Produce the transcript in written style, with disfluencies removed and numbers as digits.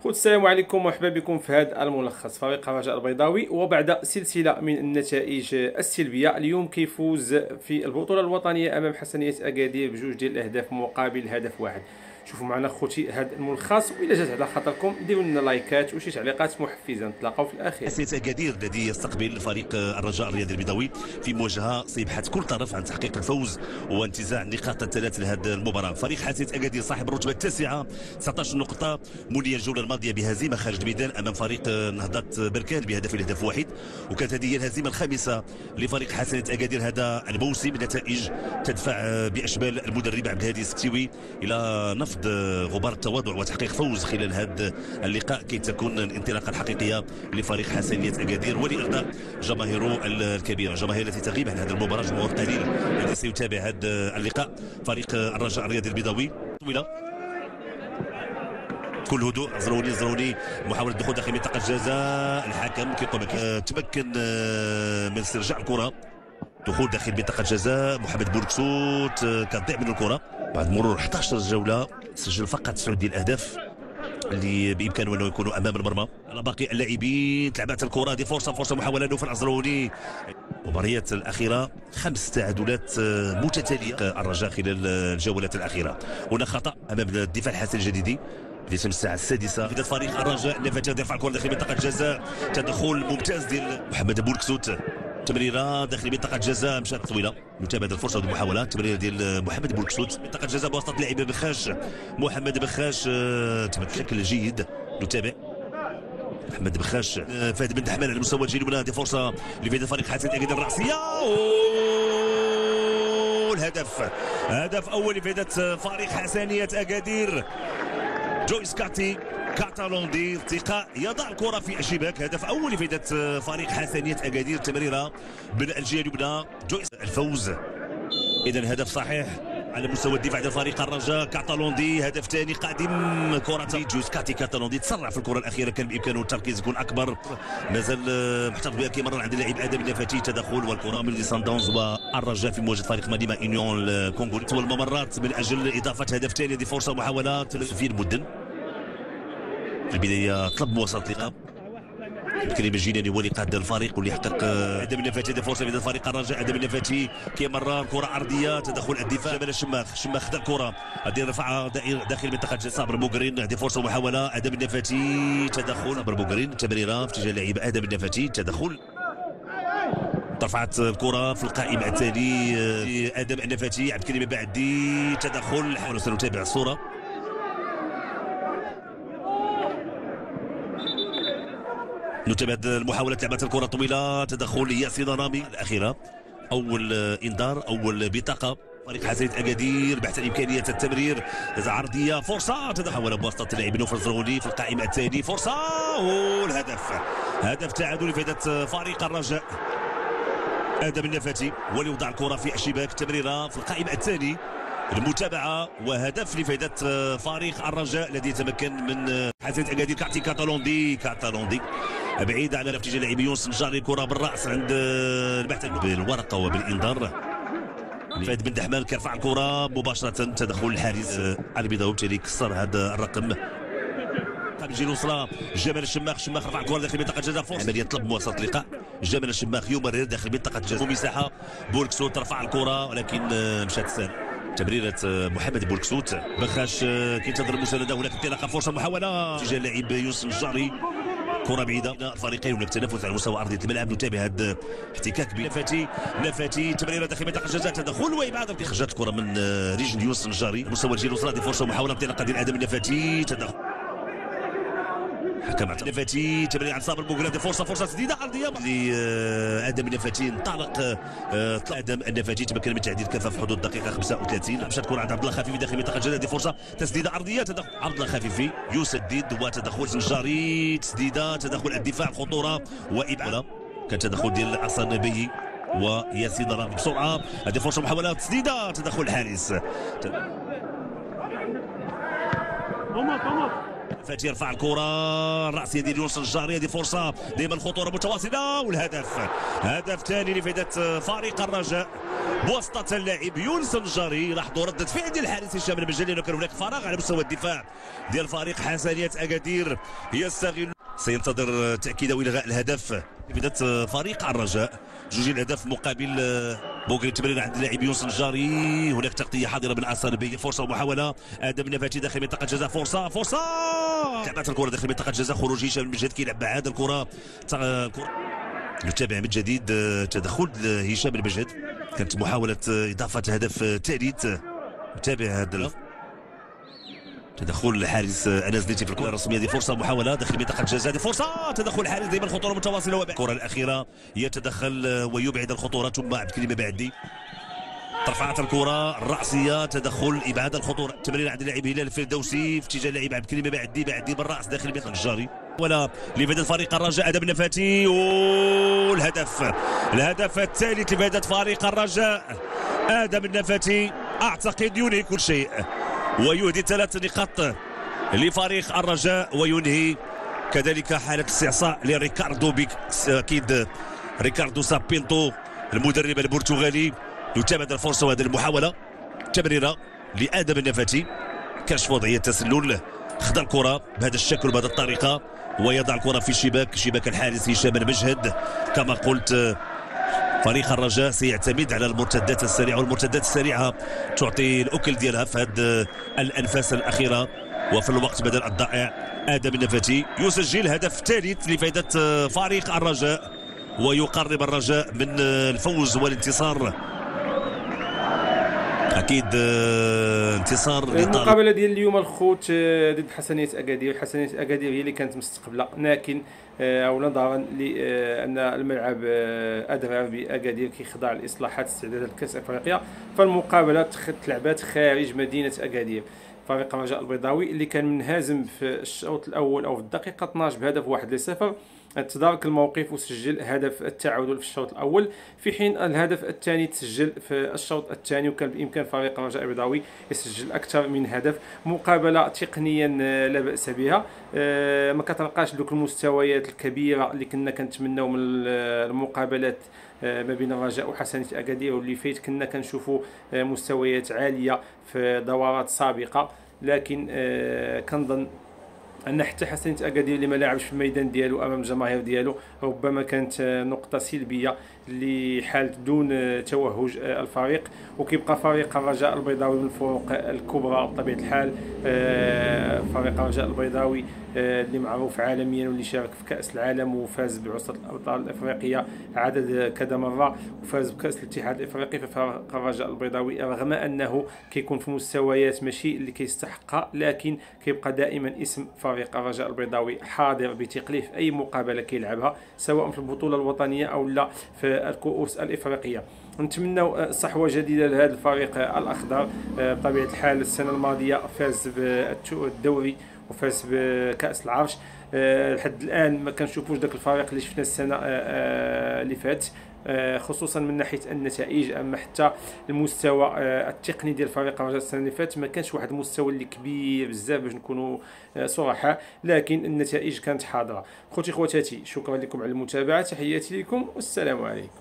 السلام عليكم، مرحبا بكم في هذا الملخص. فريق الرجاء البيضاوي وبعد سلسلة من النتائج السلبية اليوم كيفوز في البطولة الوطنية أمام حسنية أكادير بجوج ديال الأهداف مقابل هدف واحد. شوفوا معنا خوتي هذا الملخص، وإلا جات على خاطركم ديروا لنا لايكات وشي تعليقات محفزة. نتلاقاو في الأخير. حسنية أكادير الذي يستقبل فريق الرجاء الرياضي البيضاوي في مواجهة سيبحث كل طرف عن تحقيق الفوز وانتزاع النقاط الثلاث لهذه المباراة. فريق حسنية أكادير صاحب الرتبة التاسعة 19 نقطة، مولي الجولة الماضية بهزيمة خارج الميدان أمام فريق نهضة بركان بهدف واحد، وكانت هذه هي الهزيمة الخامسة لفريق حسنية أكادير هذا الموسم. نتائج تدفع بأشبال المدرب عبد الهادي السكتيوي إلى نفض غبار التواضع وتحقيق فوز خلال هذا اللقاء كي تكون الانطلاقة الحقيقية لفريق حسنية أكادير ولإرضاء جماهيره الكبيرة، جماهير التي تغيب عن هذه المباراة، جمهور قليل الذي سيتابع هذا اللقاء. فريق الرجاء الرياضي البيضاوي طويلة كل هدوء، زروني محاولة الدخول داخل منطقة الجزاء، الحكم كيقوم تمكن من استرجاع الكرة، دخول داخل منطقة الجزاء. محمد بوركسوت كتضيع من الكرة بعد مرور 11 جولة، سجل فقط 9 ديال الأهداف اللي بامكانه انه يكونوا امام المرمى. على باقي اللاعبين تلعبات الكره، هذه فرصه محاوله نوف العزروني. المباريات الاخيره 5 تعادلات متتاليه الرجاء خلال الجولات الاخيره. هنا خطا امام الدفاع الحسن الجديدي في تم الساعه السادسه. بدأ فريق الرجاء نفاذ يرفع الكره داخل منطقه الجزاء، تدخل ممتاز ديال محمد بوركسوت، تمريره داخل منطقه الجزاء مشات طويله. نتابع هذه الفرصه والمحاوله، تمريره ديال محمد بوركسوت منطقه الجزاء بواسطه اللاعب بخاش، محمد بخاش تمكن بشكل جيد. نتابع محمد بخاش، فهد بن دحمان على المستوى الجيد. هذه فرصه لفائده فريق حسن اكادير الراسيه، الهدف هدف اول لفائده فريق حسنيه اكادير. جويس كاتالوندي ارتقاء يضع الكرة في الشباك، هدف أول لفائدة فريق حسنية أكادير. تمريرة من الجهة اليمنى جويس، الفوز إذا هدف صحيح على مستوى الدفاع ديال فريق الرجاء. كاتالوندي هدف ثاني قادم، كرة جويس كاتالوندي تسرع في الكرة الأخيرة، كان بإمكانه التركيز يكون أكبر، مازال محتفظ بها كيمرر عند اللاعب آدم النفاتي. تدخل والكرة من ليساندونز والرجاء في مواجهة فريق مدينة إونيون الكونغولي والممرات من أجل إضافة هدف ثاني. هذه فرصة محاولات في المدن. في البداية طلب مواصلة اللقاء، الكلمة الجناني هو اللي قاد الفريق واللي حقق آدم النفاتي. هذه فرصة في فريق الرجاء، آدم النفاتي كيمرر كرة عرضية، تدخل الدفاع من الشماخ خدا الكرة، هذه رفعها داخل منطقة صابر بوغرين. هذه فرصة محاولة آدم النفاتي، تدخل صابر بوغرين، تمريرة في اتجاه اللاعب آدم النفاتي، تدخل رفعت الكرة في القائمة التالي آدم النفاتي. عبد الكريم بعدي تدخل، حاولوا سنتابع الصورة. نتابع المحاولة لعبة الكرة طويلة، تدخل ياسين رامي الأخيرة. أول إنذار، أول بطاقة فريق حسنية أكادير بحث عن إمكانية التمرير، عرضية فرصة تدخل بواسطة اللاعب نوف الزروني في القائمة الثانية، فرصة والهدف، هدف تعادل لفائدة فريق الرجاء. آدم النفاتي هو اللي وضع الكرة في الشباك، تمريرة في القائمة الثاني، المتابعة وهدف لفائدة فريق الرجاء الذي يتمكن من حسنية أكادير. كاتالوندي بعيد على اتجاه لاعب يونس النجاري، كرة بالراس عند البحث بالورقه وبالانذار. فهد بن دحمان كيرفع الكرة مباشرة، تدخل الحارس البيضاوي بالتالي كسر هذا الرقم. قبل يجي الوصله جمال الشماخ رفع الكرة داخل منطقة الجزاء، فرصة عملية طلب مواصلة اللقاء. جمال الشماخ يمرر داخل منطقة الجزاء، مساحة بوركسوت رفع الكرة ولكن مشات سهل. تمريرة محمد بوركسوت، بخاش كينتظر المساندة، هناك انطلاقة، فرصة محاولة اتجاه اللاعب يوسف النجاري، كرة بعيدة. الفريقين هناك تنافس على مستوى أرضية الملعب. نتابع هذا الاحتكاك نفاتي تمريرة داخل منطقة الجزاء، تدخل وإبعاد، خرجت الكرة من رجل يوسف النجاري مستوى الجيل الوسطى. هذه فرصة محاولة انطلاقة ديال آدم النفاتي، تدخل حكم النفاتي، تمرير عن صابر بوغرين. هذه فرصة تسديدة عرضية لآدم النفاتي، انطلق آدم النفاتي، تمكن من تعديل كفة في حدود الدقيقة 35. مشات كرة عند عبد الله خفيفي داخل منطقة الجزاء، هذه فرصة تسديدة عرضية، تدخل عبد الله خفيفي يسدد وتدخل النجاري، تسديدة، تدخل الدفاع، خطورة وإبعاد، كان تدخل ديال أحسن نبي وياسين رامي بسرعة. هذه فرصة محاولة تسديدة، تدخل الحارس. فاتي يرفع الكره الراسيه ديال يونس النجاري. هذه فرصه دائما الخطوره متواصله والهدف هدف ثاني لفائده فريق الرجاء بواسطه اللاعب يونس النجاري. لاحظوا رده فعل ديال الحارس هشام المجلي لانه كان هناك فراغ على مستوى الدفاع ديال فريق حسنية اكادير. يستغل سينتظر تاكيد او الغاء الهدف بدايه فريق الرجاء. جوج الاهداف مقابل بوكري. تمرير عند اللاعب يونس النجاري. هناك تغطيه حاضره من اصالبي. فرصه ومحاوله ادم النفاتي داخل منطقه جزاء. فرصه لعبت الكره داخل منطقه جزاء. خروج هشام المجهد كيلعب بعد الكره. نتابع من جديد تدخل هشام المجهد. كانت محاوله اضافه هدف ثالث. نتابع هذا تدخل الحارس انس نيتي في الكره الرسميه. هذه فرصه محاوله داخل منطقه الجزاء. هذه فرصه تدخل الحارس دائما خطوره متواصله. الكره الاخيره يتدخل ويبعد الخطوره ثم عبد الكريم بعدي. رفعت الكره الراسيه تدخل ابعاد الخطوره. تمرير عند اللاعب هلال الفردوسي في اتجاه اللاعب عبد الكريم بعدي بالراس داخل منطقه الجاري. ولا لفائده فريق الرجاء ادم النفاتي. الهدف الثالث لفائده فريق الرجاء ادم النفاتي. اعتقد ينهي كل شيء ويهدي 3 نقاط لفريق الرجاء وينهي كذلك حاله استعصاء لريكاردو اكيد ريكاردو سابينتو المدرب البرتغالي. يتابع الفرصه وهذه المحاوله تمريره لادم النفاتي. كشف وضعيه التسلل. خذ الكره بهذا الشكل وبهذه الطريقه ويضع الكره في شباك الحارس هشام المجهد. كما قلت فريق الرجاء سيعتمد على المرتدات السريعه والمرتدات السريعه تعطي الاكل ديالها في هذه الانفاس الاخيره. وفي الوقت بدل الضائع ادم النفاتي يسجل هدف ثالث لفائده فريق الرجاء ويقرب الرجاء من الفوز والانتصار. اكيد انتصار المقابله ديال اليوم الخوت ضد حسنية اكادير. حسنية اكادير هي اللي كانت مستقبله لكن او نظرا لان الملعب ادرى باكادير كيخضع لاصلاحات استعدادات لكاس افريقيا فالمقابله تلعبات خارج مدينه اكادير. فريق الرجاء البيضاوي اللي كان منهزم في الشوط الاول او في الدقيقه 12 بهدف 1-0 تدارك الموقف وسجل هدف التعادل في الشوط الاول في حين الهدف الثاني تسجل في الشوط الثاني وكان بامكان فريق الرجاء البيضاوي يسجل اكثر من هدف. مقابله تقنيا لا باس بها ما كتلقاش دوك المستويات الكبيره اللي كنا كنتمناو من المقابلات ما بين الرجاء وحسنية اكادير واللي فايت كنا كنشوفوا مستويات عاليه في دورات سابقه. لكن كنظن ان حتى حسنية اكادير اللي ما لعبش في الميدان ديالو امام الجماهير ديالو ربما كانت نقطه سلبيه لحاله دون توهج الفريق. وكيبقى فريق الرجاء البيضاوي من الفروق الكبرى بطبيعه الحال. فريق الرجاء البيضاوي اللي معروف عالميا واللي شارك في كاس العالم وفاز بعصا الابطال الافريقيه عدد كذا مره وفاز بكاس الاتحاد الافريقي. ففريق الرجاء البيضاوي رغم انه كيكون في مستويات ماشي اللي كيستحقها لكن كيبقى دائما اسم فريق الرجاء البيضاوي حاضر بتقليف اي مقابله كيلعبها سواء في البطوله الوطنيه او لا في الكؤوس الافريقيه. نتمنوا صحوه جديده لهذا الفريق الاخضر. بطبيعه الحال السنه الماضيه فاز بالدوري وفاز بكاس العرش. لحد الان ما كنشوفوش داك الفريق اللي شفنا السنه اللي فات خصوصا من ناحيه النتائج. اما حتى المستوى التقني ديال فريق الرجاء السنه اللي فات ما كانش واحد المستوى اللي كبير بزاف باش نكونوا صراحه لكن النتائج كانت حاضره. خوتي خواتاتي شكرا لكم على المتابعه. تحياتي لكم والسلام عليكم.